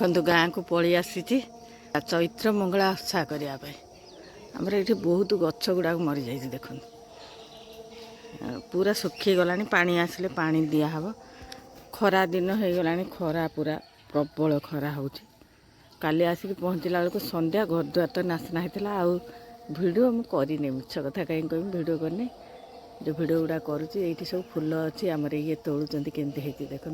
देखु गाँ को पलि आसी चैत्र मंगला ओषा करने आमर ये बहुत गछ गुड़ाक मरी जाइए देख पूरा सुखी गला पानी आसिले पानी दिहब खरा दिन हो गला खरा पूरा प्रबल खरा हो काली आसिक पहुँचला बेलू संध्या घर द्वार तो नाशना होता आउ भिडियो मुझे मिछ कथा कहीं कह भिडियो करनी जो भिडियो गुड़ा करुँची सब फुल अच्छी आमर ये तोलुंट केमती होती देख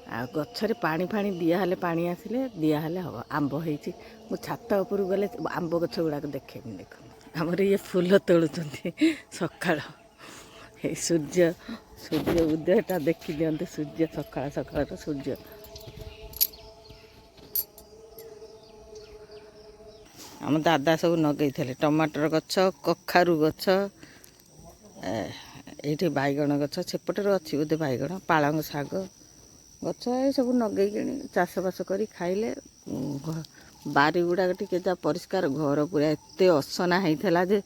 आ गचरे पानी फाणी दिहले पानी आसिले दिहले हम आंब होती मु छात उपर गले आंब गछ गुड़ाक देखेमी देख आमर ये फुल तोलुंट सका सूर्य सूर्य उदयटा देखी दिखते सूर्य सका सका सूर्य आम दादा सब नगई थे टमाटर गछ कखारू गछ ये बैगण गछ सेपटे अच्छी बोधे बैगण पालंग शाग गछ ये सब नगई चाष बास कर खाइले बारी गुड़ाक टे जा परिष्कार घर पूरा एत असना होता जे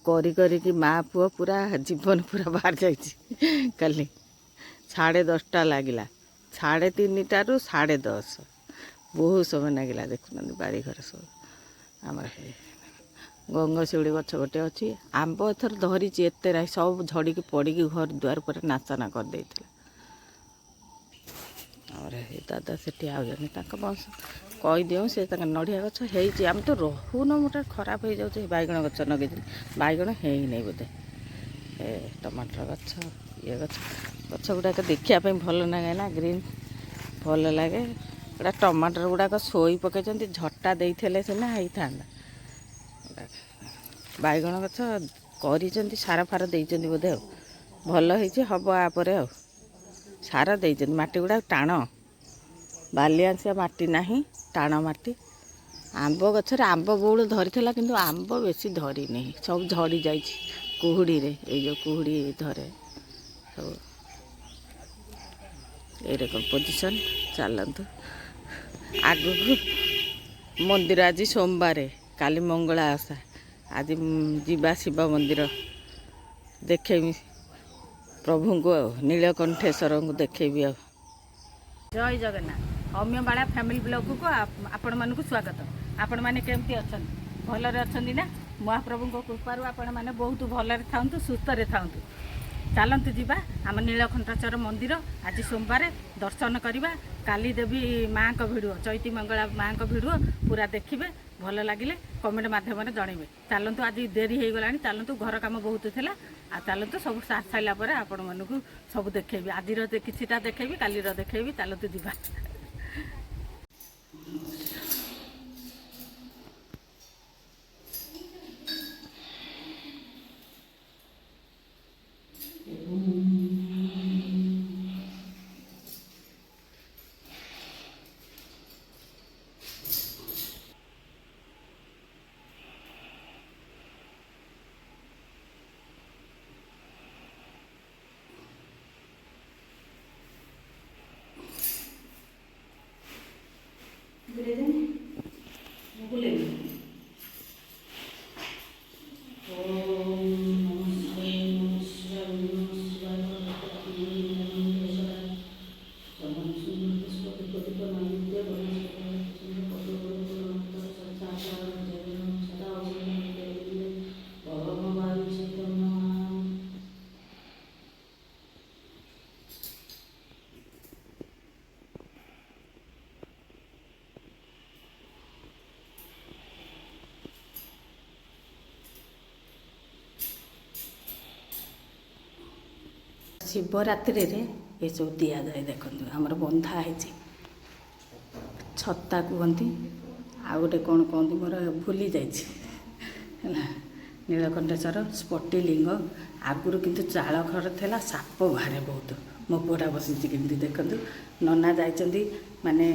करी करी माँ पुआ पूरा जीवन पूरा बाहर जाइए काली 10:30 लगिला 3:30 10:30 बहुत समय लगिला देखुना बाड़ी घर सब आमर गंगशिउड़ी गछ गोटे अच्छी आंब एथर धरी एत ना सब झड़ी पड़ी घर द्वार पर नाचना करदे और दादा से आउजानी बंश कहीदिव से नड़िया गछ है आम तो रोन मोटे खराब हो जाए बैगण गछ नगे बैगण है नहीं बोधे टमाटर गछ ये गछ गछ गुड़ाक देखापी भल लगे ना ग्रीन भल लगे गोटा टमाटर गुड़ाक शोई पकई झटा देते सीना होता बैगण गछ कर सार फार देते बोधे भल हम आपर आ सार देते माटी गुड़ा टाण बालिआंसिया माटी ना टाण माटी आंब गचर आंब बौल धरी कि आंब बेसी धरी नहीं सब झड़ी जा कुहुड़ी रे ये जो कुहुड़ी धरे सब ये कंपोजिशन चलतु आग को मंदिर आज सोमवार काली मंगला ओषा आज जीवा शिव मंदिर देखेमी प्रभु को नीलकंठेश्वर को देखेबी आ जय जगन्नाथ अम्यबाड़ा फैमिली ब्लॉग को आपण मानक स्वागत आपण मैंने केमती अच्छा भलरे अच्छा ना महाप्रभु कृपार आपण मैंने बहुत भलरे था सुस्थ था चलतु जीवा आम नीलकंठेश्वर मंदिर आज सोमवार दर्शन करवा काली देवी माँ का भिडियो चैती मंगला माँ का भिडियो पूरा देखिए भल लगे कमेंट मध्यम जनइबे चलतु आज देरी हो गला चलतु घर काम बहुत थी आ चलतु सब सार सारापर आपण मानक सब देखेबी आज किसीटा देखेबी काली देखेबी चलतु जीवा शिवरात्रि रे ये सब दि जाए देखो आमर बंधा है छत्ता कहती आ गए कौन कहती मोर भूली जाइए नीलकंठेश्वर स्फटिलिंग आगुरी किंतु चाल घर था साप बाहर बहुत मो पुआ बसी केमती देखु नना जाइंट माने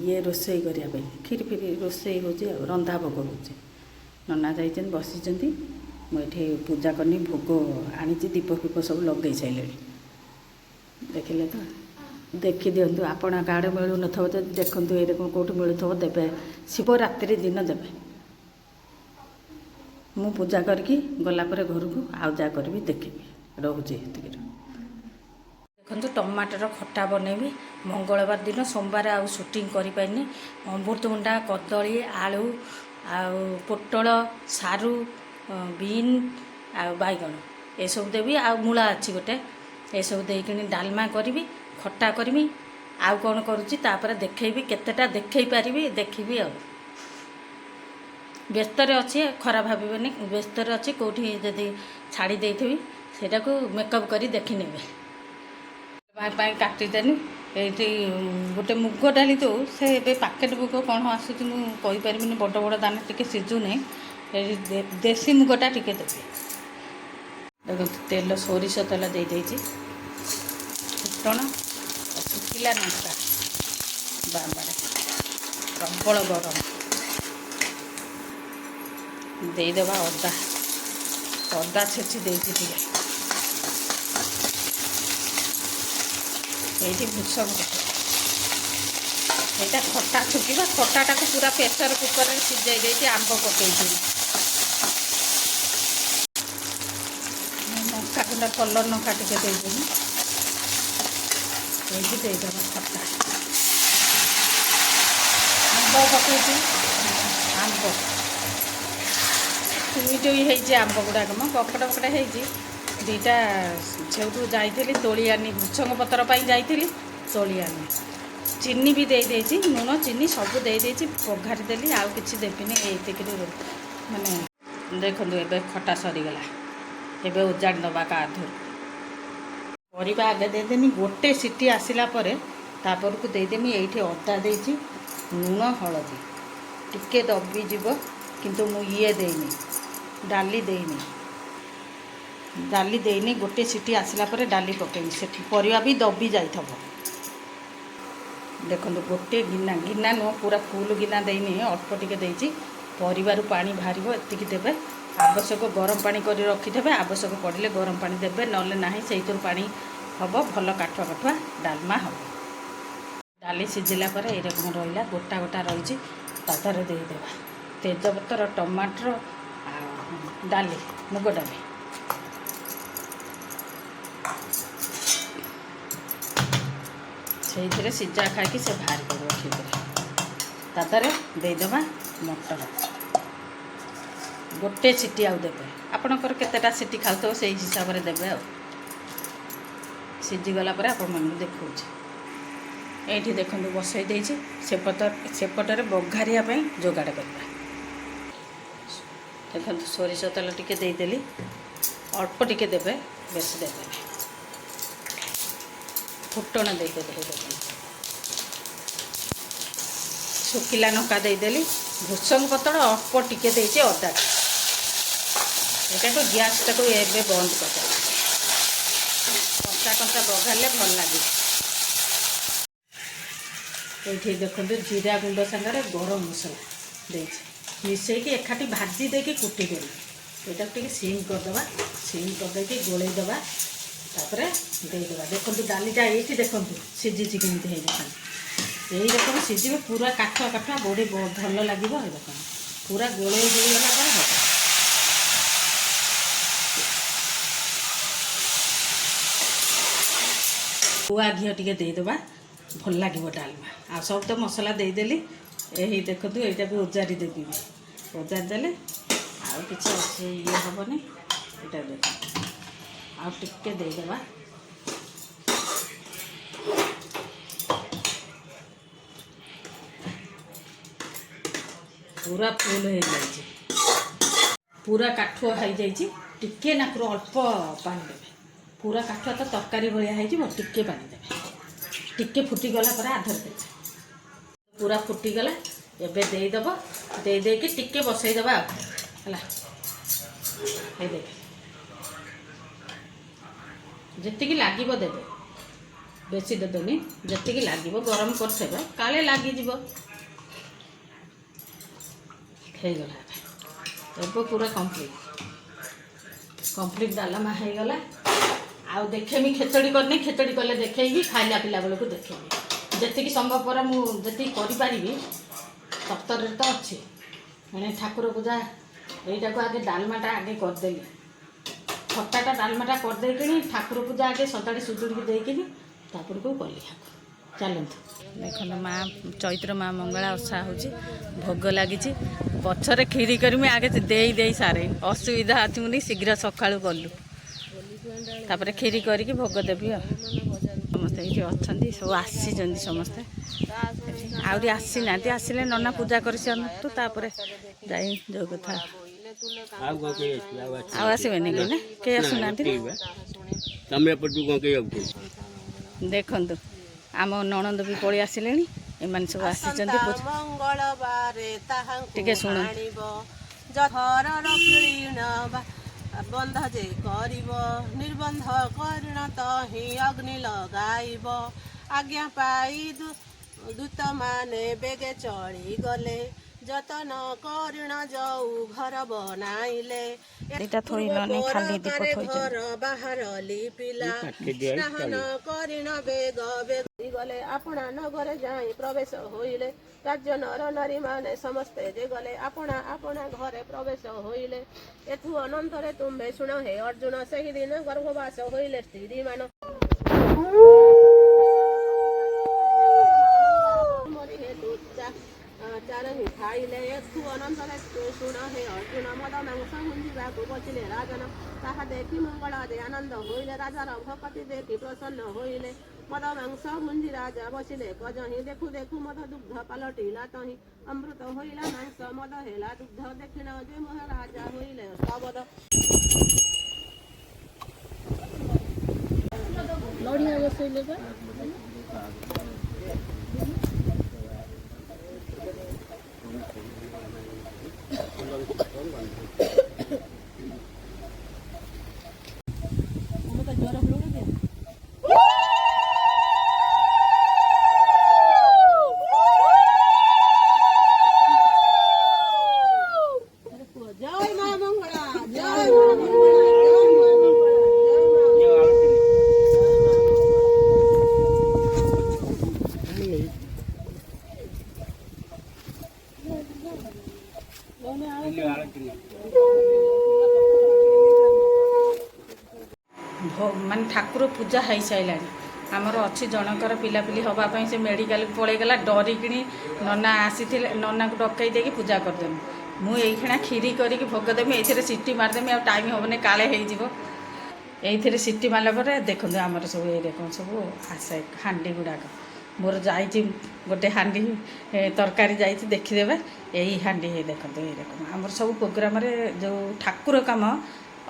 ये रोसई करने खीर फिर रोसई हो रंधा भोग हो नना जाइंट बसी मुझे पूजा करनी भोग आनी दीप फीप सब लगे सारे देखिले तो देखी दिंतु आपण आड़े मिलू न तो देखु ये कौट मिलू देवे शिवरात्रि दिन देवे मु पूजा करके गलापर घर को आउ जा करी देखी रोचे ଦେଖନ୍ତୁ ଟମାଟର ଖଟା ବନେଇବି ମଙ୍ଗଳବାର ଦିନ। ସୋମବାର ଆଉ ସୁଟିଂ କରିପାରିନି। ଅମୃତଭଣ୍ଡା, କଦଳୀ, ଆଳୁ ଆଉ ପୋଟଳ, ସାରୁ, ବିନ୍ ଆଉ ବାଇଗଣ ଏସବୁ ଦେବି। ଆଉ ମୂଳା ଅଛି ଗୋଟେ, ଏସବୁ ଦେଇକିନି ଡାଲମା କରିବି, ଖଟା କରିବି। ଆଉ କ'ଣ କରୁଛି ତାପରେ ଦେଖେଇବି, କେତେଟା ଦେଖେଇ ପାରିବି ଦେଖିବି। ଆଉ ବ୍ୟସ୍ତରେ ଅଛି, ଖରାପ ଭାବିବେନି, ବ୍ୟସ୍ତରେ ଅଛି। କେଉଁଠି ଯଦି ଛାଡ଼ି ଦେଇଥିବି ସେଇଟାକୁ ମେକଅପ୍ କରି ଦେଖିନେବେ। ପାଇଁ କାଟିଦେନି। ଏଇଠି ଗୋଟେ ମୁଗ ଡାଲି ଯେଉଁ ସେ ଏବେ ପ୍ୟାକେଟ୍ ମୁଗ କ'ଣ ଆସୁଛି ମୁଁ କହିପାରିବିନି, ବଡ଼ ବଡ଼ ଦାନା ଟିକେ ସିଝୁନାହିଁ। ଏଇ ଦେଶୀ ମୁଗଟା ଟିକେ ଦେବି। ଦେଖନ୍ତୁ ତେଲ, ସୋରିଷ ତେଲ ଦେଇଦେଇଛି, ଫୁଟଣ, ଶୁଖିଲା ଲଙ୍କା, ବାବାରେ ପ୍ରବଳ ଗରମ। ଦେଇଦେବା ଅଦା ଛେଚି ଦେଇଛି ଟିକେ। ଏଇଠି ଭୃଷଙ୍ଗ ପତ୍ର, ଏଇଟା ଖଟା ଛୁଟିବା। ଖଟାଟାକୁ ପୁରା ପ୍ରେସର କୁକରରେ ସିଝାଇ ଦେଇଛି, ଆମ୍ବ ପକେଇଛି। ଲଙ୍କା ଗୁଣ୍ଡ, କଲର୍ ଲଙ୍କା ଟିକେ ଦେଇଦେବି। ଏଇଠି ଦେଇଦେବା ଖଟା, ଆମ୍ବ ପକେଇଛି। ଆମ୍ବ ଟୁଇ ଟୁଇ ହେଇଛି ଆମ୍ବ ଗୁଡ଼ାକ, ମ ବକଟ ବକଟ ହେଇଛି। ଦୁଇଟା ସେଉଠୁ ଯାଇଥିଲି ତୋଳି ଆନି, ଭୃଷଙ୍ଗ ପତ୍ର ପାଇଁ ଯାଇଥିଲି ତୋଳି ଆନି। ଚିନି ବି ଦେଇଦେଇଛି, ଲୁଣ ଚିନି ସବୁ ଦେଇଦେଇଛି, ପଘାରି ଦେଲି। ଆଉ କିଛି ଦେବିନି। ଏଇତିକିରି ମାନେ ଦେଖନ୍ତୁ ଏବେ ଖଟା ସରିଗଲା। ଏବେ ଉଜାଡ଼ି ଦେବା କାଧରୁ। ପରିବା ଆଗେ ଦେଇଦେନି, ଗୋଟେ ସିଟି ଆସିଲା ପରେ ତାପରକୁ ଦେଇଦେମି। ଏଇଠି ଅଦା ଦେଇଛି, ଲୁଣ, ହଳଦୀ ଟିକେ ଦବିଯିବ। କିନ୍ତୁ ମୁଁ ଦେଇନି, ଡାଲି ଦେଇନି। ଗୋଟେ ସିଟି ଆସିଲା ପରେ ଡାଲି ପକେଇବି, ସେଠି ପରିବା ବି ଦବି ଯାଇଥିବ। ଦେଖନ୍ତୁ ଗୋଟେ ଗିନା ନୁହଁ, ପୁରା ଫୁଲ୍ ଗିନା ଦେଇନି, ଅଳ୍ପ ଟିକେ ଦେଇଛି। ପରିବାରୁ ପାଣି ବାହାରିବ, ଏତିକି ଦେବେ। ଆବଶ୍ୟକ ଗରମ ପାଣି କରି ରଖିଦେବେ, ଆବଶ୍ୟକ ପଡ଼ିଲେ ଗରମ ପାଣି ଦେବେ, ନହେଲେ ନାହିଁ ସେଇଥିରୁ ପାଣି ହେବ। ଭଲ କାଠୁଆ କାଠୁଆ ଡାଲମା ହେବ। ଡାଲି ସିଝିଲା ପରେ ଏଇରକମ ରହିଲା, ଗୋଟା ଗୋଟା ରହିଛି, ତା ଦେହରେ ଦେଇଦେବା ତେଜପତ୍ର, ଟମାଟର ଆଉ ଡାଲି, ମୁଗ ଡାଲି। ସେଇଥିରେ ସିଝା ଖାଇକି ସେ ବାହାରି ପଡ଼ିବ ଠିକରେ। ତା ଦେହରେ ଦେଇଦେବା ମଟର, ଗୋଟେ ସିଟି ଆଉ ଦେବେ। ଆପଣଙ୍କର କେତେଟା ସିଟି ଖାଉଥିବ ସେଇ ହିସାବରେ ଦେବେ। ଆଉ ସିଝିଗଲା ପରେ ଆପଣମାନଙ୍କୁ ଦେଖାଉଛି। ଏଇଠି ଦେଖନ୍ତୁ ବସାଇ ଦେଇଛି, ସେପଟରେ ବଘାରିବା ପାଇଁ ଯୋଗାଡ଼ କରିବା। ଦେଖନ୍ତୁ ସୋରିଷ ତେଲ ଟିକେ ଦେଇଦେଲି, ଅଳ୍ପ ଟିକେ ଦେବେ, ବେଶୀ ଦେବେନି। ଫୁଟଣ ଦେଇଦେଲି, ଶୁଖିଲା ଲଙ୍କା ଦେଇଦେଲି, ଭୃଷଙ୍ଗ ପତ୍ର ଅଳ୍ପ ଟିକେ ଦେଇଛି, ଅଦା। ଏଇଟାକୁ ଗ୍ୟାସ୍ଟାକୁ ଏବେ ବନ୍ଦ କରିଦେବା। କଞ୍ଚା ବଘାରିଲେ ଭଲ ଲାଗିବ। ଏଇଠି ଦେଖନ୍ତୁ ଜିରା ଗୁଣ୍ଡ ସାଙ୍ଗରେ ଗରମ ମସଲା ଦେଇଛି, ମିଶାଇକି ଏକାଠି ଭାଜି ଦେଇକି କୁଟିଦେଲି। ଏଇଟାକୁ ଟିକେ ସିମ୍ କରିଦେବା, ସିମ୍ କରିଦେଇକି ଗୋଳେଇ ଦେବା। ତାପରେ ଦେଇଦେବା। ଦେଖନ୍ତୁ ଡାଲିଟା ଏଇଠି ଦେଖନ୍ତୁ ସିଝିଛି କେମିତି ହେଇଯାଉଛି। ଏଇ ରକମ ସିଝିବ, ପୁରା କାଠୁଆ କାଠୁଆ ବଡ଼ି ଭଲ ଲାଗିବ। ଏଇ ରକମ ପୁରା ଗୋଳେଇ ହେଇଗଲା ପରେ ହେବ। ଗୁଆ ଘିଅ ଟିକେ ଦେଇଦେବା, ଭଲ ଲାଗିବ ଡାଲମା। ଆଉ ସବୁ ତ ମସଲା ଦେଇଦେଲି। ଏହି ଦେଖନ୍ତୁ ଏଇଟାକୁ ଓଜାରି ଦେବି, ଓଜାରି ଦେଲେ ଆଉ କିଛି ଇଏ ହେବନି। ଏଇଟା ଦେଖନ୍ତୁ ଆଉ ଟିକେ ଦେଇଦେବା। ପୁରା ଫୁଲ୍ ହେଇଯାଇଛି, ପୁରା କାଠୁଆ ହେଇଯାଇଛି। ଟିକେ ନାକୁରୁ ଅଳ୍ପ ପାଣି ଦେବେ, ପୁରା କାଠୁଆ ତ ତରକାରୀ ଭଳିଆ ହେଇଯିବ। ଟିକେ ପାଣି ଦେବେ, ଟିକେ ଫୁଟିଗଲା ପରେ ଆଧରେ ଦେବେ। ପୁରା ଫୁଟିଗଲା, ଏବେ ଦେଇଦେବ। ଦେଇକି ଟିକେ ବସେଇଦେବା ଆଉ ହେଲା। ହେଇଦେବେ, ଯେତିକି ଲାଗିବ ଦେବେ, ବେଶୀ ଦେବେନି। ଯେତିକି ଲାଗିବ ଗରମ କରିଥିବେ, କାଳେ ଲାଗିଯିବ। ହେଇଗଲା, ଏବେ ପୁରା କମ୍ପ୍ଲିଟ୍ ଡାଲମା ହେଇଗଲା। ଆଉ ଦେଖେଇବି, ଖେଚଡ଼ି କରିନି, ଖେଚଡ଼ି କଲେ ଦେଖେଇବି, ଖାଇଲା ପିଲା ବେଳକୁ ଦେଖେଇବି। ଯେତିକି ସମ୍ଭବପର ମୁଁ ଯେତିକି କରିପାରିବି, ତରତରରେ ତ ଅଛି। ମାନେ ଠାକୁର ପୂଜା, ଏଇଟାକୁ ଆଗେ ଡାଲମାଟା ଆଗେ କରିଦେଲି। ଖଟାଟା ଡାଲମାଟା କରିଦେଇକିନି ଠାକୁର ପୂଜା ଆଗେ ସଦାଡ଼ି ସୁଦୁଡ଼ିକି ଦେଇକିନି ତାପରକୁ କଲି ଚାଲନ୍ତୁ। ଦେଖନ୍ତୁ ମା ଚୈତ୍ର ମା ମଙ୍ଗଳା ଓଷା ହେଉଛି, ଭୋଗ ଲାଗିଛି। ପଛରେ କ୍ଷୀରି କରିମି, ଆଗେ ଦେଇ ସାରେ ଅସୁବିଧା ଅଛି ଶୀଘ୍ର ସକାଳୁ କଲୁ, ତାପରେ କ୍ଷୀରି କରିକି ଭୋଗ ଦେବି ଆଉ। ସମସ୍ତେ ଏଇଠି ଅଛନ୍ତି, ସବୁ ଆସିଛନ୍ତି ସମସ୍ତେ, ଆହୁରି ଆସିନାହାନ୍ତି। ଆସିଲେ ନନା ପୂଜା କରିସାରନ୍ତୁ, ତାପରେ ଯାଇ ଯୋଉ କଥା। ଆଉ ଆସିବେନି କି ନା, କେହି ଆସୁନାହାନ୍ତି। ଦେଖନ୍ତୁ ଆମ ନଣନ୍ଦ ବି ପଳେଇ ଆସିଲେଣି, ଏମାନେ ସବୁ ଆସିଛନ୍ତି। ଟିକେ ଶୁଣନ୍ତୁ। ବନ୍ଧ ଯେ କରିବ ନିର୍ବନ୍ଧ କରିଣ ତହିଁ ଅଗ୍ନି ଲଗାଇବ। ଆଜ୍ଞା ପାଇ ଦୂତମାନେ ବେଗେ ଚଳିଗଲେ, ଯତନ କରିଣ ଯଉ ଘର ବନାଇଲେ। ଘର ବାହାର ଲିପିଲା, ସ୍ନାନ କରିଣ ବେଗ ଗଲେ। ଆପଣା ନଗରେ ଯାଇ ପ୍ରବେଶ ହୋଇଲେ, ରାଜ୍ୟ ନର ନାରୀ ମାନେ ସମସ୍ତେ ଯେ ଗଲେ। ଆପଣା ଆପଣା ଘରେ ପ୍ରବେଶ ହୋଇଲେ। ଏଥୁ ଅନନ୍ତରେ ତୁମ୍ଭେ ଶୁଣ ହେ ଅର୍ଜୁନ, ସେହିଦିନ ଗର୍ଭବାସ ହୋଇଲେ ସ୍ତ୍ରୀ ମାନ। ଚାରହି ଖାଇଲେ। ଏଥୁ ଅନନ୍ତରେ ଶୁଣ ହେ ଅର୍ଜୁନ, ମଦ ମାଂସ ଭୁଞ୍ଜିବାକୁ ବସିଲେ ରାଜନ। ତାହା ଦେଖି ମଙ୍ଗଳା ଯେ ଆନନ୍ଦ ହୋଇଲେ, ରାଜାର ଭକତି ଦେଖି ପ୍ରସନ୍ନ ହୋଇଲେ। ମଦ ମାଂସ ଭୁଞ୍ଜି ରାଜା ବସିଲେ କଜହିଁ, ଦେଖୁ ଦେଖୁ ମଦ ଦୁଗ୍ଧ ପାଲଟିଲା ତହିଁ। ଅମୃତ ହୋଇଲା ମାଂସ, ମଦ ହେଲା ଦୁଗ୍ଧ, ଦେଖିଣ ଯେ ମହାରାଜା ହୋଇଲେ ସ୍ତବଦ। ନଡ଼ିଆ ବସେଇଲେ ବା ମାନେ ଠାକୁର ପୂଜା ହେଇସାରିଲାଣି। ଆମର ଅଛି ଜଣଙ୍କର ପିଲାପିଲି ହେବା ପାଇଁ, ସେ ମେଡ଼ିକାଲକୁ ପଳେଇଗଲା। ଡରିକିଣି ନନା ଆସିଥିଲେ, ନନାକୁ ଡକେଇ ଦେଇକି ପୂଜା କରିଦେମି। ମୁଁ ଏଇଖିଣା କ୍ଷୀରି କରିକି ଭୋଗ ଦେମି, ଏଇଥିରେ ସିଟି ମାରିଦେମି, ଆଉ ଟାଇମ୍ ହେବନି, କାଳେ ହେଇଯିବ। ଏଇଥିରେ ସିଟି ମାରିଲା ପରେ ଦେଖନ୍ତୁ ଆମର ସବୁ ଏଇ ରକମ ସବୁ ଆସେ ହାଣ୍ଡି ଗୁଡ଼ାକ। ମୋର ଯାଇଛି ଗୋଟେ ହାଣ୍ଡି ତରକାରୀ ଯାଇଛି, ଦେଖିଦେବେ। ଏଇ ହାଣ୍ଡି ଦେଖନ୍ତୁ ଏଇ ରକମ ଆମର ସବୁ ପ୍ରୋଗ୍ରାମରେ, ଯେଉଁ ଠାକୁର କାମ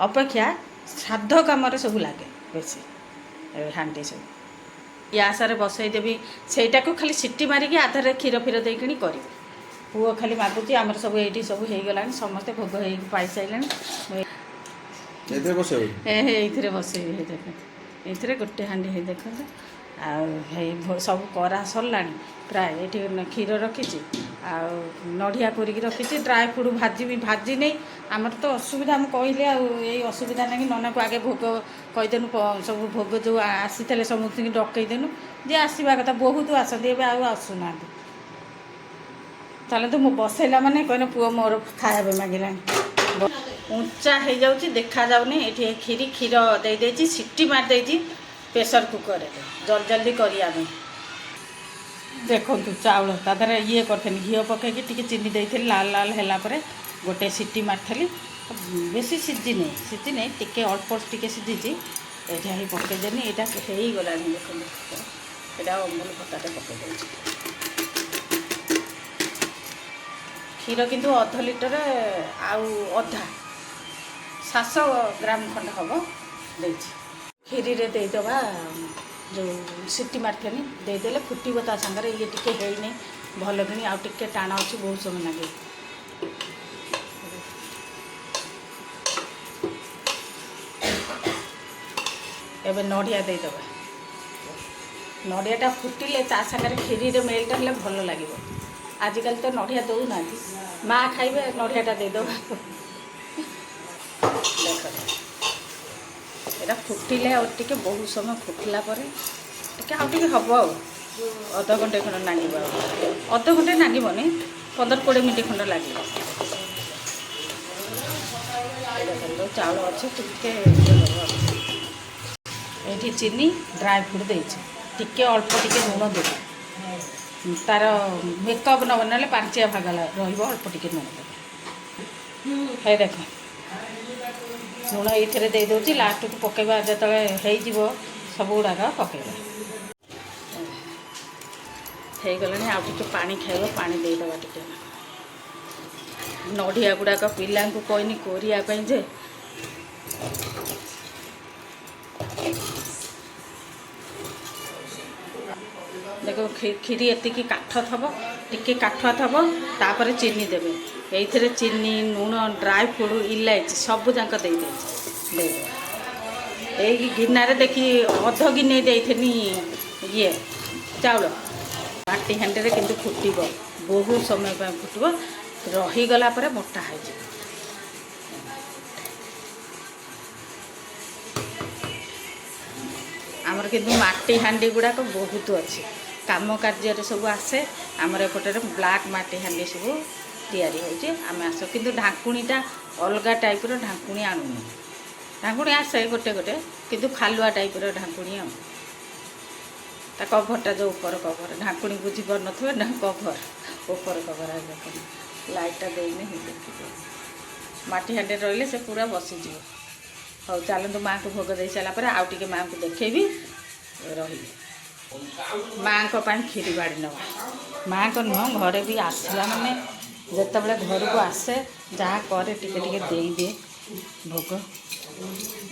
ଅପେକ୍ଷା ଶ୍ରାଦ୍ଧ କାମରେ ସବୁ ଲାଗେ ବେଶୀ ହାଣ୍ଡି ସବୁ। ଗ୍ୟାସରେ ବସେଇଦେବି, ସେଇଟାକୁ ଖାଲି ସିଟି ମାରିକି ଆଧାରେ କ୍ଷୀର ଫିର ଦେଇକିଣି କରିବି। ପୁଅ ଖାଲି ମାଗୁଛି। ଆମର ସବୁ ଏଇଠି ସବୁ ହେଇଗଲାଣି, ସମସ୍ତେ ଭୋଗ ହେଇକି ପାଇସାରିଲେଣି। ଏଇଥିରେ ବସେଇବି, ହେଇ ଦେଖନ୍ତୁ ଏଇଥିରେ ଗୋଟେ ହାଣ୍ଡି ହେଇ ଦେଖନ୍ତୁ। ଆଉ ହେଇ ସବୁ କରା ସରିଲାଣି ପ୍ରାୟ। ଏଇଠି କ୍ଷୀର ରଖିଛି, ଆଉ ନଡ଼ିଆ କୋରିକି ରଖିଛି। ଡ୍ରାଏ ଫ୍ରୁଟ୍ ଭାଜି ନେଇ। ଆମର ତ ଅସୁବିଧା, ମୁଁ କହିଲି ଆଉ ଏଇ ଅସୁବିଧା ନାହିଁ। ନନାକୁ ଆଗେ ଭୋଗ କହିଦେନୁ, ସବୁ ଭୋଗ ଯେଉଁ ଆସିଥିଲେ ସମସ୍ତଙ୍କୁ ଡକେଇଦେନୁ, ଯେ ଆସିବା କଥା ବହୁତ ଆସନ୍ତି, ଏବେ ଆଉ ଆସୁନାହାନ୍ତି। ତାହେଲେ ତ ମୁଁ ବସେଇଲା ମାନେ କହିଲେ ପୁଅ ମୋର ଖାଇବା ପାଇଁ ମାଗିଲାଣି। ଉଞ୍ଚା ହେଇଯାଉଛି, ଦେଖାଯାଉନି। ଏଠି କ୍ଷୀର ଦେଇଦେଇଛି, ସିଟି ମାରିଦେଇଛି ପ୍ରେସର କୁକରରେ, ଜଲ୍ଦି କରିବା ପାଇଁ। ଦେଖନ୍ତୁ ଚାଉଳ ତା ଦେହରେ ଇଏ କରିଥିଲି, ଘିଅ ପକାଇକି ଟିକେ ଚିନି ଦେଇଥିଲି। ଲାଲ ଲାଲ ହେଲା ପରେ ଗୋଟେ ସିଟି ମାରିଥିଲି। ବେଶୀ ସିଝିନି, ଟିକେ ଅଳ୍ପ ଟିକେ ସିଝିଛି। ଏଇଟା ହେଇ ପକାଇଦେନି, ଏଇଟା ହେଇଗଲାଣି। ଦେଖନ୍ତୁ ଏଇଟା ଅମୁଲ ଖଟାଟେ ପକାଇ ଦେଉଛି। କ୍ଷୀର କିନ୍ତୁ ଅଧ ଲିଟର ଆଉ ଅଧା 700 ଗ୍ରାମ ଖଣ୍ଡେ ହେବ ଦେଇଛି। କ୍ଷୀରିରେ ଦେଇଦେବା, ଯେଉଁ ସିଟି ମାରିଥିଲି ଦେଇଦେଲେ ଫୁଟିବ ତା ସାଙ୍ଗରେ। ଇଏ ଟିକେ ହେଇନି ଭଲ କିଣି, ଆଉ ଟିକେ ଟାଣ ଅଛି, ବହୁତ ସମୟ ଲାଗେ। ଏବେ ନଡ଼ିଆ ଦେଇଦେବା। ନଡ଼ିଆଟା ଫୁଟିଲେ ତା ସାଙ୍ଗରେ କ୍ଷୀରିରେ ମେଲ୍ଟ ହେଲେ ଭଲ ଲାଗିବ। ଆଜିକାଲି ତ ନଡ଼ିଆ ଦେଉନାହାନ୍ତି, ମା ଖାଇବେ, ନଡ଼ିଆଟା ଦେଇଦେବା। ଦେଖ ଏଇଟା ଫୁଟିଲେ ଆଉ ଟିକେ ବହୁତ ସମୟ ଫୁଟିଲା ପରେ ଟିକେ ଆଉ ଟିକେ ହେବ, ଆଉ ଅଧଘଣ୍ଟେ ଖଣ୍ଡେ ଲାଗିବ। ଆଉ ଅଧଘଣ୍ଟେ ଲାଗିବନି, 15-20 ମିନିଟ୍ ଖଣ୍ଡେ ଲାଗିବ। ଦେଖନ୍ତୁ ଚାଉଳ ଅଛି ଟିକେ ଏଇଠି ଚିନି ଡ୍ରାଏ ଫ୍ରୁଟ୍ ଦେଇଛି, ଟିକେ ଅଳ୍ପ ଟିକେ ଲୁଣ ଦେବି, ତାର ମେକଅପ୍ ନେବ, ନହେଲେ ପାଞ୍ଚିଆ ଭାଗ ରହିବ, ଅଳ୍ପ ଟିକେ ଲୁଣ ଦେବେ। ହେଇ ଦେଖ ଲୁଣ ଏଇଥିରେ ଦେଇଦେଉଛି, ଲାଷ୍ଟକୁ ପକାଇବା ଯେତେବେଳେ ହେଇଯିବ ସବୁ ଗୁଡ଼ାକ ପକାଇବା। ହେଇଗଲାଣି, ଆଉ ଟିକେ ପାଣି ଖାଇବ, ପାଣି ଦେଇଦେବା ଟିକେ। ନଡ଼ିଆ ଗୁଡ଼ାକ ପିଲାଙ୍କୁ କହିନି କରିବା ପାଇଁ ଯେ ଦେଖ କ୍ଷୀରି ଏତିକି କାଠ ଥବ, ଟିକେ କାଠୁଆ ଥବ, ତାପରେ ଚିନି ଦେବେ। ଏଇଥିରେ ଚିନି, ଲୁଣ, ଡ୍ରାଏ ଫ୍ରୁଟ୍, ଇଲାଇଚି ସବୁ ଯାକ ଦେଇଦେଇଛି, ଦେଇଦେବେ। ଏଇ ଗିନାରେ ଦେଖି ଅଧ ଗିନେ ଦେଇଥିନି ଇଏ ଚାଉଳ। ମାଟି ହାଣ୍ଡିରେ କିନ୍ତୁ ଫୁଟିବ, ବହୁତ ସମୟ ପାଇଁ ଫୁଟିବ, ରହିଗଲା ପରେ ମୋଟା ହେଇଯିବ। ଆମର କିନ୍ତୁ ମାଟି ହାଣ୍ଡି ଗୁଡ଼ାକ ବହୁତ ଅଛି, କାମ କାର୍ଯ୍ୟରେ ସବୁ ଆସେ। ଆମର ଏପଟରେ ବ୍ଲାକ୍ ମାଟି ହାଣ୍ଡି ସବୁ ତିଆରି ହେଉଛି, ଆମେ ଆସୁ। କିନ୍ତୁ ଢାଙ୍କୁଣୀଟା ଅଲଗା ଟାଇପ୍ର ଢାଙ୍କୁଣୀ ଆଣୁନି, ଢାଙ୍କୁଣୀ ଆସେ ଗୋଟେ ଗୋଟେ, କିନ୍ତୁ ଖାଲୁଆ ଟାଇପ୍ର ଢାଙ୍କୁଣୀ ଆଉ। ତା କଭରଟା ଯେଉଁ ଉପର କଭର, ଢାଙ୍କୁଣୀ ବୁଝିପାରୁନଥିବେ ନା, କଭର ଉପର କଭର। ଲାଇଟ୍ଟା ଦେଇନି ଦେଖିବ, ମାଟି ହାଣ୍ଡିରେ ରହିଲେ ସେ ପୁରା ବସିଯିବ। ହଉ ଚାଲନ୍ତୁ, ମାଆଙ୍କୁ ଭୋଗ ଦେଇ ସାରିଲା ପରେ ଆଉ ଟିକେ ମାଆଙ୍କୁ ଦେଖେଇବି, ରହିବି। ମାଆଙ୍କ ପାଇଁ କ୍ଷୀରି ବାଢ଼ି ନେବା। ମାଆଙ୍କ ନୁହଁ, ଘରେ ବି ଆସିଲା ମାନେ ଯେତେବେଳେ ଘରକୁ ଆସେ ଯାହା କରେ ଟିକେ ଟିକେ ଦେଇଦିଏ ଭୋଗ।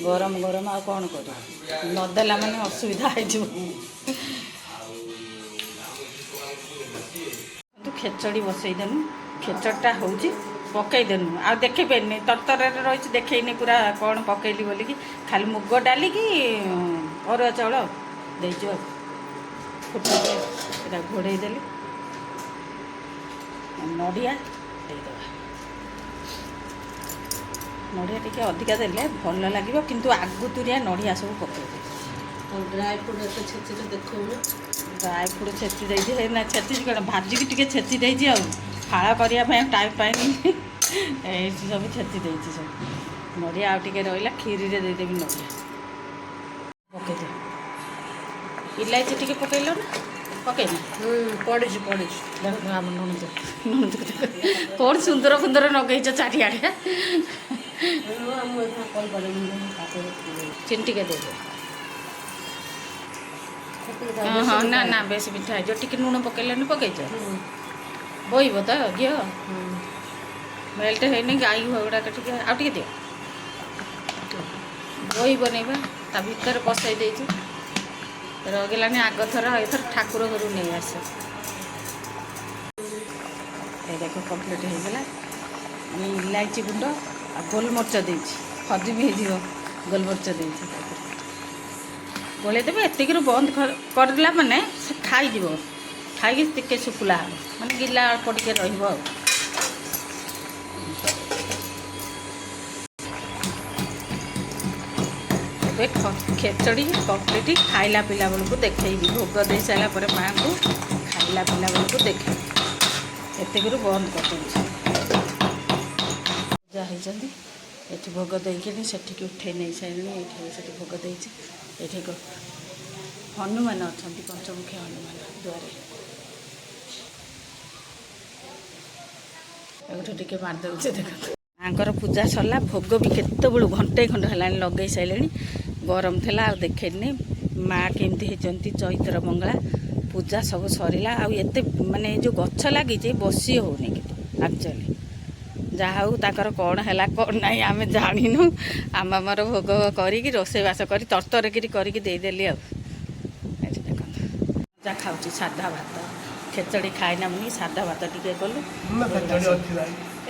ଗରମ ଗରମ ଆଉ କ'ଣ କରିବ, ନଦେଲା ମାନେ ଅସୁବିଧା ହେଇଯିବ। ଖେଚଡ଼ି ବସେଇଦେନୁ, ଖେଚଡ଼ିଟା ହେଉଛି, ପକେଇଦେନୁ। ଆଉ ଦେଖେଇ ପାରିନି, ତରତରରେ ରହିଛି, ଦେଖେଇନି ପୁରା କ'ଣ ପକେଇଲି ବୋଲିକି। ଖାଲି ମୁଗ ଡାଲି କି ଅରୁଆ ଚାଉଳ ଦେଇଛୁ ଆଉ। ଫୁଟେଇ ଏଇଟା ଘୋଡ଼େଇ ଦେଲି। ନଡ଼ିଆ ଦେଇଦେବା, ନଡ଼ିଆ ଟିକେ ଅଧିକା ଦେଲେ ଭଲ ଲାଗିବ, କିନ୍ତୁ ଆଗୁତୁରିଆ ନଡ଼ିଆ ସବୁ ପକେଇଦେବି। ଡ୍ରାଏ ଫ୍ରୁଟ୍ ଏତେ ଛେଚିରେ ଦେଖଉନ। ଡ୍ରାଏ ଫ୍ରୁଟ୍ ଛେଚି ଦେଇଛି, ହେଇନା ଛେଚିଛି କ'ଣ, ଭାଜିକି ଟିକେ ଛେଚି ଦେଇଛି ଆଉ, ଫାଳ କରିବା ପାଇଁ ଟାଇମ୍ ପାଇନି, ଏଇଠି ସବୁ ଛେଚି ଦେଇଛି ସବୁ। ନଡ଼ିଆ ଆଉ ଟିକେ ରହିଲା, କ୍ଷୀରିରେ ଦେଇଦେବି ନଡ଼ିଆ ପକେଇଦେବି। ଇଲାଇଚି ଟିକେ ପକେଇଲ ନା, ପକେଇନି? ପଡ଼ିଛି ଆମ ନଣନ୍ଦ କ'ଣ ସୁନ୍ଦର ସୁନ୍ଦର ଲଗେଇଛ ଚାରିଆଡ଼େ। ଚିନି ଟିକେ ଦେଇଦେବ। ହଁ ନା ନା, ବେଶୀ ମିଠା ହେଇଯିବ, ଟିକେ ଲୁଣ ପକେଇଲେନି, ପକେଇଛ ବୋଇବ ତ ଘିଅ, ମେଲ୍ଟ ହେଇନି, ଗାଈ ଗୁଡ଼ାକ ଟିକେ ଆଉ ଟିକେ ଦିଅ, ବୋଇ ବନେଇବା। ତା ଭିତରେ ପଶାଇ ଦେଇଛୁ, ରହିଲାନି। ଆଗଥର ଏଥର ଠାକୁର ଘରୁ ନେଇ ଆସ। এই দেখো কমপ্লিট হয়ে গেল। আমি ইলাইচি গুଣ୍ଡ আর গোলমরিচ ଦେଇଛି, ହଜମ ହେଇଯିବ ଗୋଲମରିଚ ଦେଇଛି। ଗୋଳେଇ ଦେବେ, ଏତିକିରୁ ବନ୍ଦ କରିଦେଲା ମାନେ ସେ ଖାଇଯିବ, ଖାଇକି ଟିକେ ଶୁଖିଲା ହେବ, ମାନେ ଗିଲା ଅଳ୍ପ ଟିକେ ରହିବ ଆଉ। ଏବେ ଖେଚଡ଼ି କମ୍ପ୍ଲିଟ୍, ଖାଇଲା ପିଲା ବେଳକୁ ଦେଖେଇବି। ଭୋଗ ଦେଇ ସାରିଲା ପରେ ମାଆଙ୍କୁ ଖାଇଲା ପିଲା ବେଳକୁ ଦେଖେଇବି। ଏତିକିରୁ ବନ୍ଦ କରିଦେଉଛି। ପୂଜା ହେଇଛନ୍ତି, ଏଠି ଭୋଗ ଦେଇକିନି ସେଠିକି ଉଠେଇ ନେଇ ସାରିଲିଣି। ଏଇଠି ସେଠି ଭୋଗ ଦେଇଛି। ଏଠି ହନୁମାନ ଅଛନ୍ତି, ପଞ୍ଚମୁଖୀ ହନୁମାନ ଦୁଆରେ। ଏଇଠୁ ଟିକେ ମାରିଦେଉଛି, ଦେଖନ୍ତୁ। ମାଆଙ୍କର ପୂଜା ସରିଲା, ଭୋଗ ବି କେତେବେଳୁ ଘଣ୍ଟେ ଖଣ୍ଡେ ହେଲାଣି ଲଗେଇ ସାରିଲେଣି। ଗରମ ଥିଲା ଆଉ ଦେଖେଇନି। ମାଆ କେମିତି ହେଇଛନ୍ତି ଚୈତ୍ର ମଙ୍ଗଳା। ପୂଜା ସବୁ ସରିଲା। ଆଉ ଏତେ ମାନେ ଏ ଯେଉଁ ଗଛ ଲାଗିଛି ବସି ହେଉନି, କିନ୍ତୁ ଆକ୍ଚୁଆଲି ଯାହା ହଉ ତାଙ୍କର କ'ଣ ହେଲା କ'ଣ ନାହିଁ ଆମେ ଜାଣିନୁ। ଆମର ଭୋଗ କରିକି ରୋଷେଇବାସ କରି ତରତରକିରି କରିକି ଦେଇଦେଲି ଆଉ। ଏଠି ଦେଖନ୍ତୁ, ଯାହା ଖାଉଛି ସାଧା ଭାତ, ଖେଚଡ଼ି ଖାଇନା ମୁନି, ସାଧା ଭାତ ଟିକେ କଲୁ।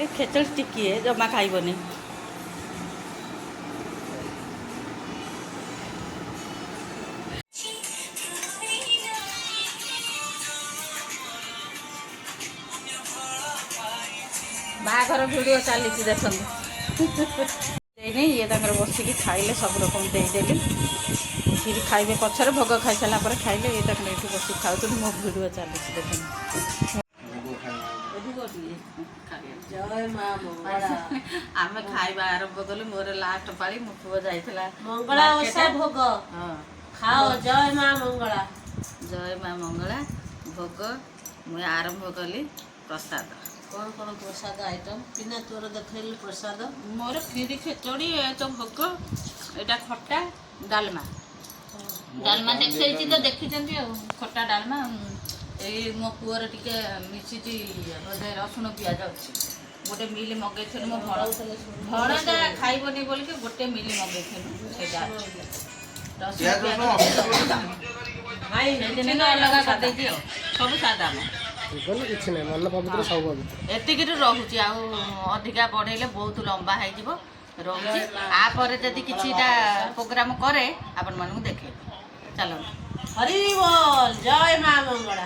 ଏ ଖେଚଡ଼ି ଟିକିଏ ଜମା ଖାଇବନି। ବାହାଘର ଭିଡ଼ିଓ ଚାଲିଛି ଦେଖନ୍ତୁ। ଦେଇନି, ଇଏ ତାଙ୍କର ବସିକି ଖାଇଲେ, ସବୁ ରକମ ଦେଇଦେଲି। କ୍ଷୀରି ଖାଇବେ ପଛରେ, ଭୋଗ ଖାଇସାରିଲା ପରେ ଖାଇଲେ। ଇଏ ତାଙ୍କର ଏଠି ବସିକି ଖାଉଛନ୍ତି, ମୋ ଭିଡ଼ିଓ ଚାଲିଛି ଦେଖନ୍ତୁ। ଜୟ ମା ମଙ୍ଗଳା। ଆମେ ଖାଇବା ଆରମ୍ଭ କଲୁ। ମୋର ଲାଷ୍ଟ ପାଳି, ମୋ ପୁଅ ଯାଇଥିଲା ମଙ୍ଗଳା ଓଷା ଭୋଗ ହଁ ଖାଅ। ଜୟ ମା ମଙ୍ଗଳା। ଜୟ ମା ମଙ୍ଗଳା ଭୋଗ ମୁଁ ଆରମ୍ଭ କଲି ପ୍ରସାଦ। କଣ କଣ ପ୍ରସାଦ ଆଇଟମ ପିନା ତୋର ଦେଖେଇଲୁ ପ୍ରସାଦ। ମୋର କ୍ଷୀରି ଖେଚଡ଼ି ଏ ତ ଭୋଗ, ଏଇଟା ଖଟା ଡାଲମା। ଡାଲମା ଦେଖେଇଛି ତ ଦେଖିଛନ୍ତି ଆଉ, ଖଟା ଡାଲମା। ଏଇ ମୋ ପୁଅର ଟିକେ ମିଶିଛି ବୋଧେ ରସୁଣ ପିଆଜ ଅଛି। ଗୋଟେ ମିଲ୍ ମଗେଇଥିଲୁ, ମୋ ଭଣଜା ଖାଇବନି ବୋଲିକି ଗୋଟେ ମିଲ୍ ମଗେଇଥିଲୁ, ସେଇଟା ଅଛି। ରସୁଣ ପିଆଜ ସେଇଦିନ ଅଲଗା କରିଦେଇଛି ଆଉ, ସବୁ ସାଦା ଆମ। କିଛି ନାହିଁ, ମନ ପବିତ୍ର ସବୁ ପବିତ୍ର। ଏତିକିରୁ ରହୁଛି, ଆଉ ଅଧିକା ବଢ଼େଇଲେ ବହୁତ ଲମ୍ବା ହେଇଯିବ। ରହୁଛି ଆପରେ ଯଦି କିଛିଟା ପ୍ରୋଗ୍ରାମ କରେ ଆପଣମାନଙ୍କୁ ଦେଖେଇବି। ଚାଲନ୍ତୁ। ହରି ବୋଲ। ଜୟ ମା ମଙ୍ଗଳା।